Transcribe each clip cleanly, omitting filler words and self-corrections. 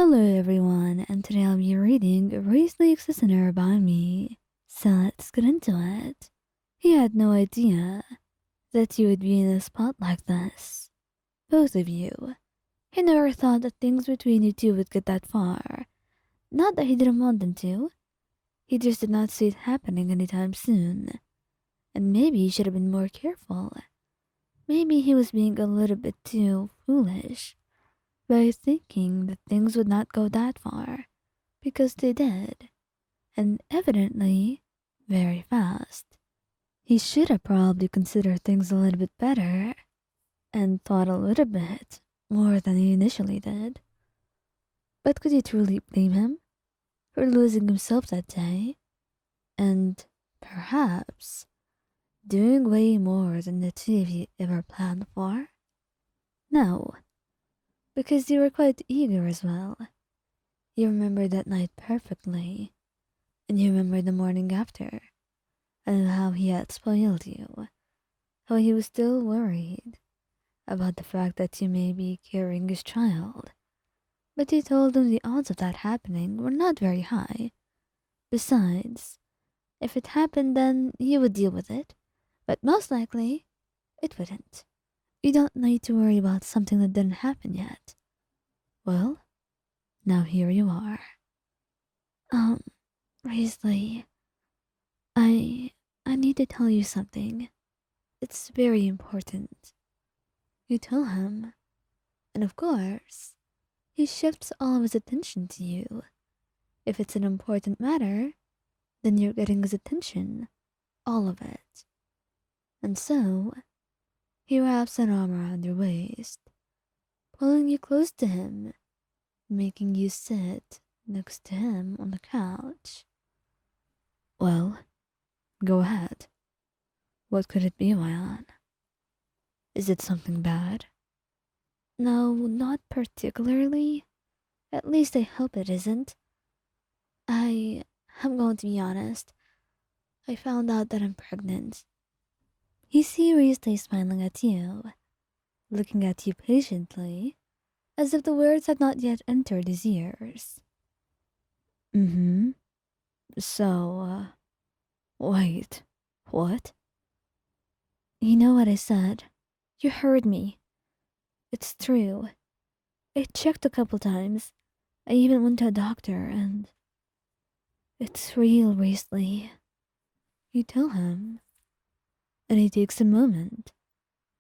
Hello everyone, and today I'll be reading Wriothesley's Listener by me. So let's get into it. He had no idea that you would be in a spot like this. Both of you. He never thought that things between you two would get that far. Not that he didn't want them to. He just did not see it happening anytime soon. And maybe he should have been more careful. Maybe he was being a little bit too foolish by thinking that things would not go that far, because they did, and evidently very fast. He should have probably considered things a little bit better and thought a little bit more than he initially did. But could you truly blame him for losing himself that day and perhaps doing way more than the two of you ever planned for? No, because you were quite eager as well. You remember that night perfectly, and you remember the morning after, and how he had spoiled you, how he was still worried about the fact that you may be carrying his child. But you told him the odds of that happening were not very high. Besides, if it happened, then you would deal with it, but most likely, it wouldn't. You don't need to worry about something that didn't happen yet. Well, now here you are. Um, Risley, I I need to tell you something. It's very important. You tell him, and of course, he shifts all of his attention to you. If it's an important matter, then you're getting his attention, all of it. And so, he wraps an arm around your waist, pulling you close to him, making you sit next to him on the couch. Well, go ahead. What could it be, Ryan? Is it something bad? No, not particularly. At least I hope it isn't. I am going to be honest. I found out that I'm pregnant. He's seriously smiling at you, looking at you patiently, as if the words had not yet entered his ears. Mm-hmm. So, wait. What? You know what I said. You heard me. It's true. I checked a couple times. I even went to a doctor, and it's real, Risley. You tell him, and he takes a moment,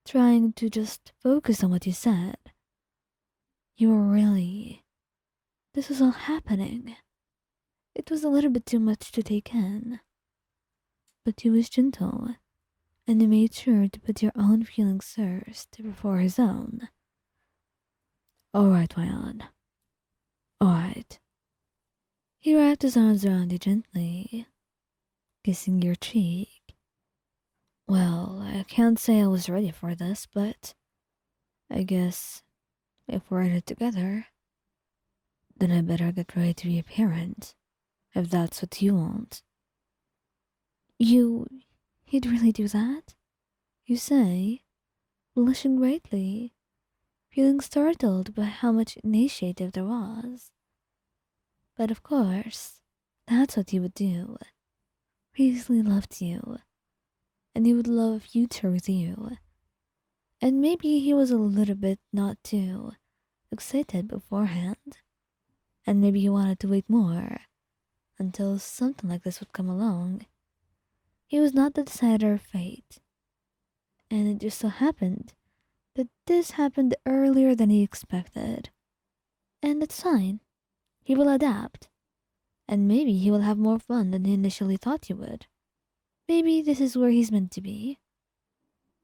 trying to just focus on what you said. You were really. This was all happening. It was a little bit too much to take in. But he was gentle, and he made sure to put your own feelings first before his own. All right, Ryan. All right. He wrapped his arms around you gently, kissing your cheek. Well, I can't say I was ready for this, but I guess if we're in it together, then I better get ready to be a parent, if that's what you want. You. You'd really do that? You say, blushing greatly, feeling startled by how much initiative there was. But of course, that's what you would do. Beasley loved you, and he would love a future with you. And maybe he was a little bit not too excited beforehand, and maybe he wanted to wait more until something like this would come along. He was not the decider of fate, and it just so happened that this happened earlier than he expected. And it's fine. He will adapt, and maybe he will have more fun than he initially thought he would. Maybe this is where he's meant to be.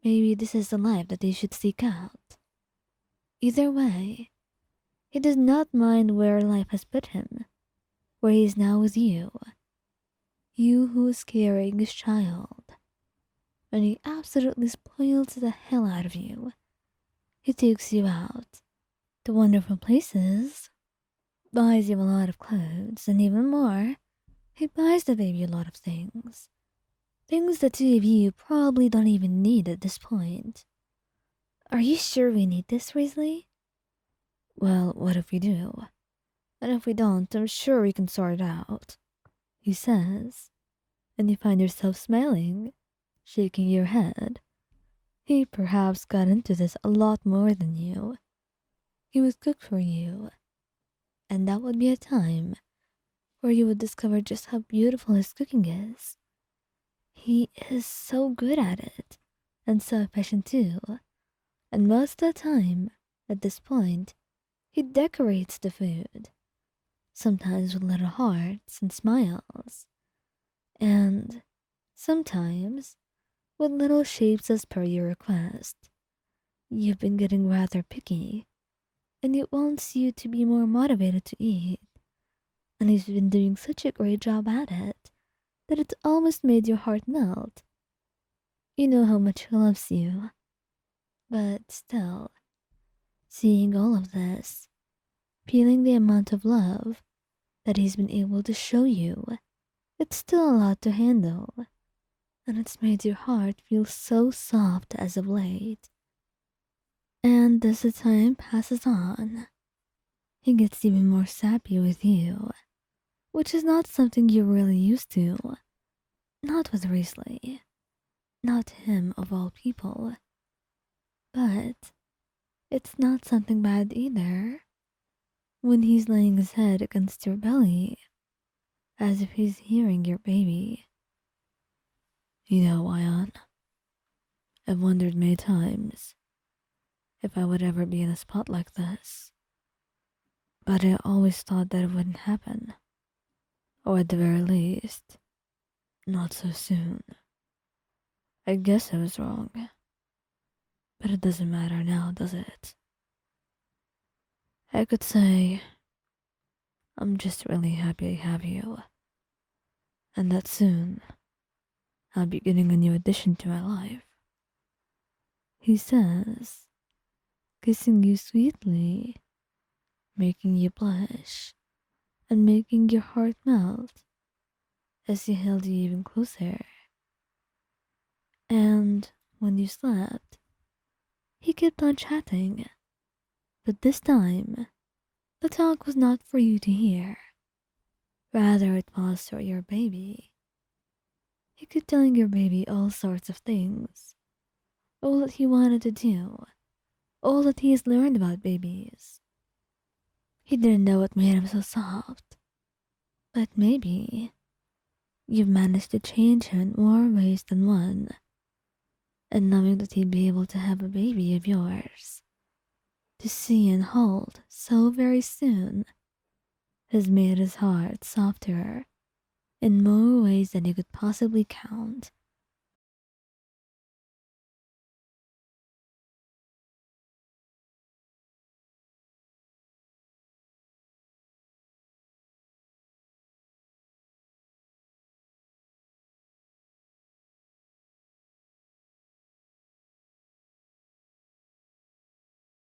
Maybe this is the life that he should seek out. Either way, he does not mind where life has put him, where he is now with you. You who is carrying his child. And he absolutely spoils the hell out of you. He takes you out to wonderful places, buys you a lot of clothes, and even more, he buys the baby a lot of things. Things the two of you probably don't even need at this point. Are you sure we need this, Risley? Well, what if we do? And if we don't, I'm sure we can sort it out, he says, and you find yourself smiling, shaking your head. He perhaps got into this a lot more than you. He would cook for you, and that would be a time where you would discover just how beautiful his cooking is. He is so good at it, and so efficient too. And most of the time, at this point, he decorates the food, sometimes with little hearts and smiles, and sometimes with little shapes as per your request. You've been getting rather picky, and he wants you to be more motivated to eat, and he's been doing such a great job at it that it's almost made your heart melt. You know how much he loves you, but still, seeing all of this, feeling the amount of love that he's been able to show you, it's still a lot to handle, and it's made your heart feel so soft as of late. And as the time passes on, he gets even more sappy with you, which is not something you're really used to. Not with Wriothesley, not him of all people. But it's not something bad either. When he's laying his head against your belly, as if he's hearing your baby. You know, Ion, I've wondered many times if I would ever be in a spot like this. But I always thought that it wouldn't happen. Or at the very least, not so soon. I guess I was wrong. But it doesn't matter now, does it? I could say, I'm just really happy I have you. And that soon, I'll be getting a new addition to my life. He says, kissing you sweetly, making you blush, and making your heart melt as he held you even closer. And when you slept, he kept on chatting, but this time, the talk was not for you to hear. Rather, it was for your baby. He kept telling your baby all sorts of things, all that he wanted to do, all that he has learned about babies. He didn't know what made him so soft, but maybe you've managed to change him in more ways than one, and knowing that he'd be able to have a baby of yours, to see and hold so very soon, has made his heart softer in more ways than you could possibly count.